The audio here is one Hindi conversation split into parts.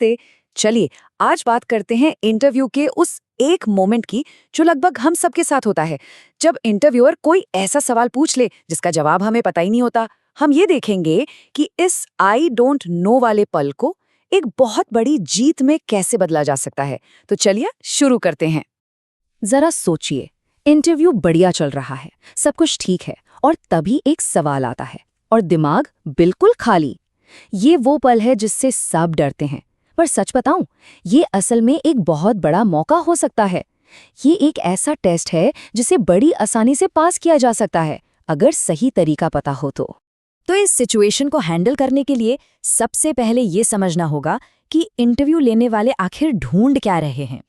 नमस्ते। चलिए आज बात करते हैं इंटरव्यू के उस एक मोमेंट की जो लगभग हम सबके साथ होता है। जब इंटरव्यूअर कोई ऐसा सवाल पूछ ले जिसका जवाब हमें पता ही नहीं होता। हम ये देखेंगे कि इस आई डोंट नो वाले पल को एक बहुत बड़ी जीत में कैसे बदला जा सकता है। तो चलिए शुरू करते हैं। जरा सोचिए, इंटरव्यू बढ़िया चल रहा है, सब कुछ ठीक है, और तभी एक सवाल आता है और दिमाग बिल्कुल खाली। ये वो पल है जिससे सब डरते हैं, पर सच बताऊं, ये असल में एक बहुत बड़ा मौका हो सकता है। ये एक ऐसा टेस्ट है जिसे बड़ी आसानी से पास किया जा सकता है, अगर सही तरीका पता हो तो इस सिचुएशन को हैंडल करने के लिए सबसे पहले ये समझना होगा कि इंटरव्यू लेने वाले आखिर ढूंढ क्या रहे हैं।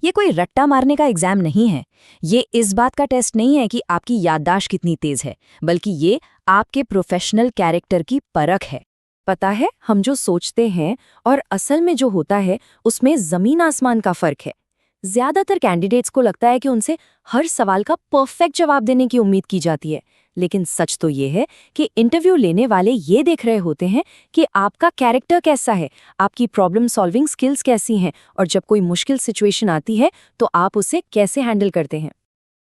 ये कोई रट्टा मारने का एग्जाम नहीं है। ये इस बात का टेस्ट नहीं है कि आपकी याददाश्त कितनी तेज है, बल्कि ये आपके प्रोफेशनल कैरेक्टर की परख है। पता है, हम जो सोचते हैं और असल में जो होता है उसमें जमीन आसमान का फर्क है। ज्यादातर कैंडिडेट्स को लगता है कि उनसे हर सवाल का परफेक्ट जवाब देने की उम्मीद की जाती है, लेकिन सच तो ये है कि इंटरव्यू लेने वाले ये देख रहे होते हैं कि आपका कैरेक्टर कैसा है, आपकी प्रॉब्लम सॉल्विंग स्किल्स कैसी हैं, और जब कोई मुश्किल सिचुएशन आती है तो आप उसे कैसे हैंडल करते हैं।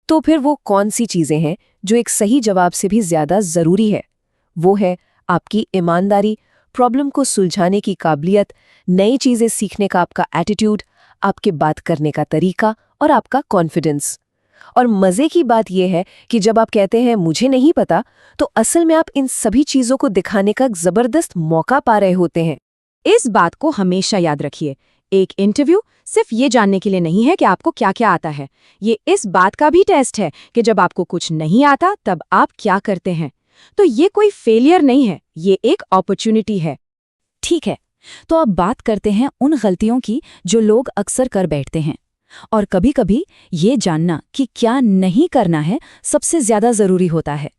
तो फिर वो कौन सी चीजें हैं जो एक सही जवाब से भी ज्यादा जरूरी है? वो है आपकी ईमानदारी, प्रॉब्लम को सुलझाने की काबिलियत, नई चीजें सीखने का आपका एटीट्यूड, आपके बात करने का तरीका और आपका कॉन्फिडेंस। और मजे की बात यह है कि जब आप कहते हैं मुझे नहीं पता, तो असल में आप इन सभी चीजों को दिखाने का जबरदस्त मौका पा रहे होते हैं। इस बात को हमेशा याद रखिए, एक इंटरव्यू सिर्फ ये जानने के लिए नहीं है कि आपको क्या क्या आता है, ये इस बात का भी टेस्ट है कि जब आपको कुछ नहीं आता तब आप क्या करते हैं। तो ये कोई फेलियर नहीं है, ये एक अपॉर्चुनिटी है। ठीक है, तो अब बात करते हैं उन गलतियों की जो लोग अक्सर कर बैठते हैं। और कभी-कभी ये जानना कि क्या नहीं करना है सबसे ज्यादा जरूरी होता है।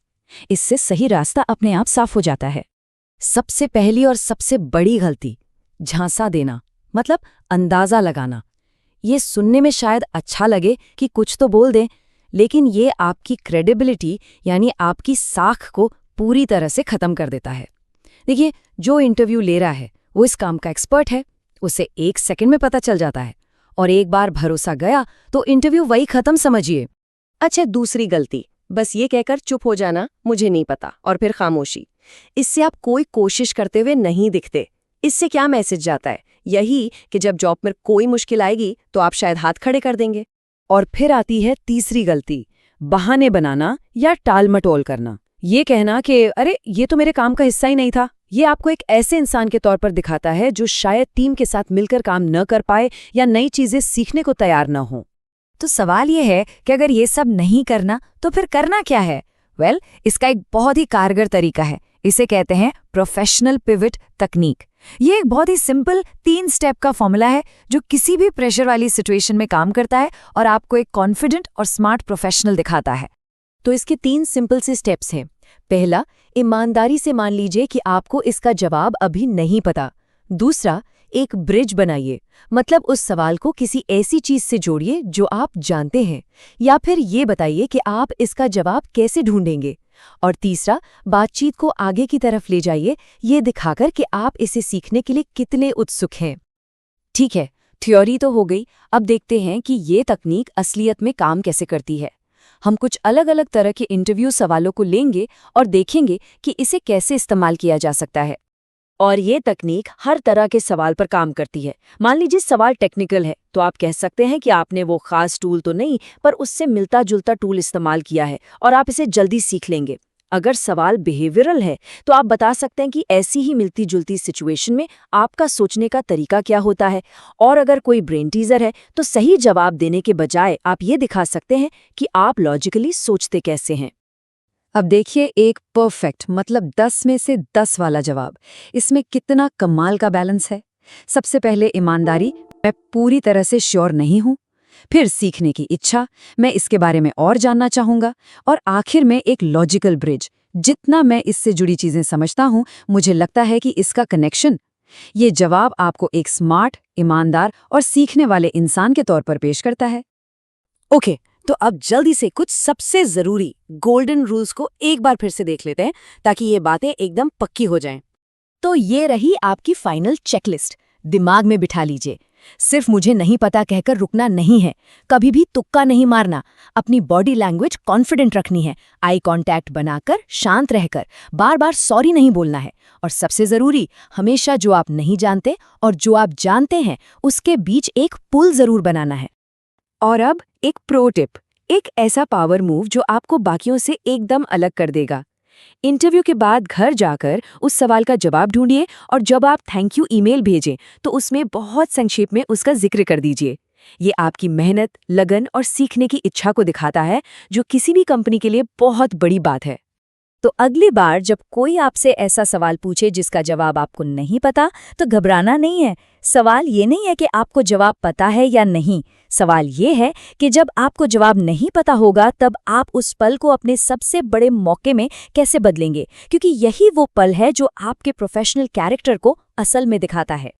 इससे सही रास्ता अपने आप साफ हो जाता है। सबसे पहली और सबसे बड़ी गलती, झांसा देना, मतलब अंदाजा लगाना। ये सुनने में शायद अच्छा लगे कि कुछ तो बोल दें, लेकिन ये आपकी क्रेडिबिलिटी यानी आपकी साख को पूरी तरह से खत्म कर देता है। देखिए, जो इंटरव्यू ले रहा है वो इस काम का एक्सपर्ट है, उसे 1 सेकंड में पता चल जाता है, और एक बार भरोसा गया तो इंटरव्यू वही खत्म समझिए। अच्छा, दूसरी गलती, बस ये कहकर चुप हो जाना, मुझे नहीं पता, और फिर खामोशी। इससे आप कोई कोशिश करते हुए नहीं दिखते। इससे क्या मैसेज जाता है? यही कि जब जॉब में कोई मुश्किल आएगी तो आप शायद हाथ खड़े कर देंगे। और फिर आती है तीसरी गलती, बहाने बनाना या टाल मटोल करना। ये कहना कि अरे ये तो मेरे काम का हिस्सा ही नहीं था। ये आपको एक ऐसे इंसान के तौर पर दिखाता है जो शायद टीम के साथ मिलकर काम न कर पाए या नई चीजें सीखने को तैयार न हो। तो सवाल ये है कि अगर ये सब नहीं करना तो फिर करना क्या है? इसका एक बहुत ही कारगर तरीका है। इसे कहते हैं प्रोफेशनल पिवट तकनीक। ये एक बहुत ही सिंपल 3 स्टेप का फॉर्मूला है जो किसी भी प्रेशर वाली सिचुएशन में काम करता है और आपको एक कॉन्फिडेंट और स्मार्ट प्रोफेशनल दिखाता है। तो इसके 3 सिंपल से स्टेप्स हैं। पहला, ईमानदारी से मान लीजिए कि आपको इसका जवाब अभी नहीं पता। दूसरा, एक ब्रिज बनाइए, मतलब उस सवाल को किसी ऐसी चीज से जोड़िए जो आप जानते हैं, या फिर ये बताइए कि आप इसका जवाब कैसे ढूंढेंगे। और तीसरा, बातचीत को आगे की तरफ ले जाइए, ये दिखाकर कि आप इसे सीखने के लिए कितने उत्सुक हैं। ठीक है, थ्योरी तो हो गई, अब देखते हैं कि ये तकनीक असलियत में काम कैसे करती है। हम कुछ अलग अलग तरह के इंटरव्यू सवालों को लेंगे और देखेंगे कि इसे कैसे इस्तेमाल किया जा सकता है। और ये तकनीक हर तरह के सवाल पर काम करती है। मान लीजिए सवाल टेक्निकल है, तो आप कह सकते हैं कि आपने वो खास टूल तो नहीं, पर उससे मिलता जुलता टूल इस्तेमाल किया है और आप इसे जल्दी सीख लेंगे। अगर सवाल बिहेवियरल है, तो आप बता सकते हैं कि ऐसी ही मिलती जुलती सिचुएशन में आपका सोचने का तरीका क्या होता है। और अगर कोई ब्रेन टीजर है, तो सही जवाब देने के बजाय आप ये दिखा सकते हैं कि आप लॉजिकली सोचते कैसे हैं। अब देखिए, एक परफेक्ट मतलब 10 में से 10 वाला जवाब, इसमें कितना कमाल का बैलेंस है। सबसे पहले ईमानदारी, मैं पूरी तरह से श्योर नहीं हूं। फिर सीखने की इच्छा, मैं इसके बारे में और जानना चाहूंगा। और आखिर में एक लॉजिकल ब्रिज, जितना मैं इससे जुड़ी चीजें समझता हूं, मुझे लगता है कि इसका कनेक्शन। ये जवाब आपको एक स्मार्ट, ईमानदार और सीखने वाले इंसान के तौर पर पेश करता है। ओके, तो अब जल्दी से कुछ सबसे जरूरी गोल्डन रूल्स को एक बार फिर से देख लेते हैं, ताकि ये बातें एकदम पक्की हो जाएं। तो ये रही आपकी फाइनल चेकलिस्ट। दिमाग में बिठा लीजिए, सिर्फ मुझे नहीं पता कहकर रुकना नहीं है, कभी भी तुक्का नहीं मारना, अपनी बॉडी लैंग्वेज कॉन्फिडेंट रखनी है, आई कांटेक्ट बनाकर शांत रहकर बार बार सॉरी नहीं बोलना है, और सबसे जरूरी, हमेशा जो आप नहीं जानते और जो आप जानते हैं उसके बीच एक पुल जरूर बनाना है। और अब एक प्रो टिप, एक ऐसा पावर मूव जो आपको बाकियों से एकदम अलग कर देगा। इंटरव्यू के बाद घर जाकर उस सवाल का जवाब ढूंढिए और जब आप थैंक यू ईमेल भेजें तो उसमें बहुत संक्षेप में उसका जिक्र कर दीजिए। ये आपकी मेहनत, लगन और सीखने की इच्छा को दिखाता है, जो किसी भी कंपनी के लिए बहुत बड़ी बात है। तो अगली बार जब कोई आपसे ऐसा सवाल पूछे जिसका जवाब आपको नहीं पता, तो घबराना नहीं है। सवाल ये नहीं है कि आपको जवाब पता है या नहीं, सवाल ये है कि जब आपको जवाब नहीं पता होगा तब आप उस पल को अपने सबसे बड़े मौके में कैसे बदलेंगे, क्योंकि यही वो पल है जो आपके प्रोफेशनल कैरेक्टर को असल में दिखाता है।